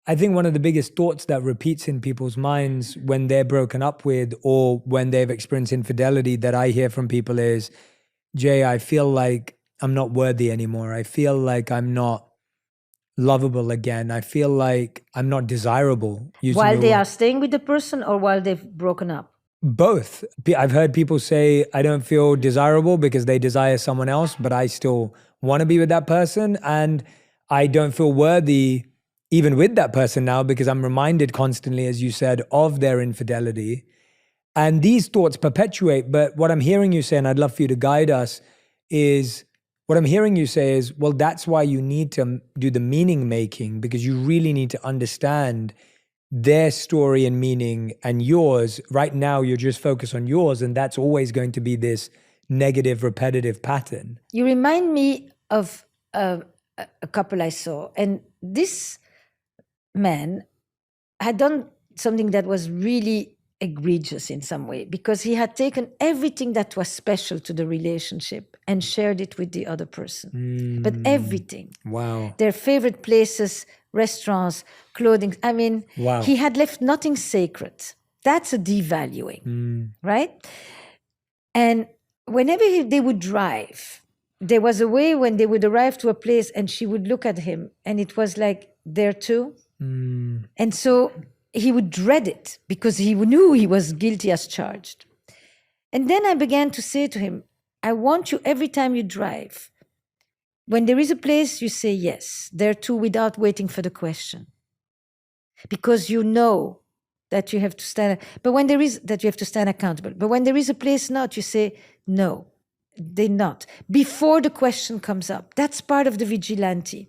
I think one of the biggest thoughts that repeats in people's minds when they're broken up with or when they've experienced infidelity that I hear from people is, Jay, I feel like I'm not worthy anymore. I feel like I'm not lovable again. I feel like I'm not desirable. While they are staying with the person or while they've broken up? Both. I've heard people say, I don't feel desirable because they desire someone else, but I still want to be with that person. And I don't feel worthy even with that person now because I'm reminded constantly, as you said, of their infidelity. And these thoughts perpetuate. But what I'm hearing you say, and I'd love for you to guide us, is what I'm hearing you say is, well, that's why you need to do the meaning making, because you really need to understand their story and meaning and yours. Right now, you're just focused on yours, and that's always going to be this negative, repetitive pattern. You remind me of a couple I saw, and this man had done something that was really egregious in some way, because he had taken everything that was special to the relationship and shared it with the other person. But everything. Wow. Their favorite places, restaurants, clothing. I mean, wow. He had left nothing sacred. That's a devaluing, right? And whenever they would drive, there was a way when they would arrive to a place and she would look at him and it was like, there too. And so he would dread it because he knew he was guilty as charged. And then I began to say to him, I want you every time you drive, when there is a place, you say yes, there too, without waiting for the question. Because you know that you have to stand, but when there is, that you have to stand accountable. But when there is a place not, you say, no, they not. Before the question comes up. That's part of the vigilante.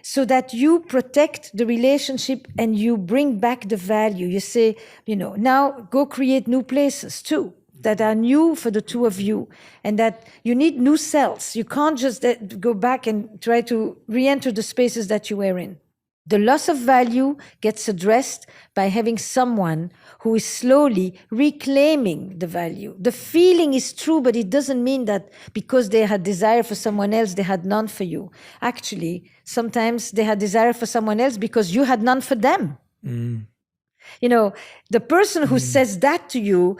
So that you protect the relationship and you bring back the value. You say, now go create new places too, that are new for the two of you, and that you need new cells. You can't just go back and try to re-enter the spaces that you were in. The loss of value gets addressed by having someone who is slowly reclaiming the value. The feeling is true, but it doesn't mean that because they had desire for someone else, they had none for you. Actually, sometimes they had desire for someone else because you had none for them. The person who says that to you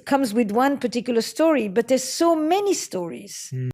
comes with one particular story, but there's so many stories.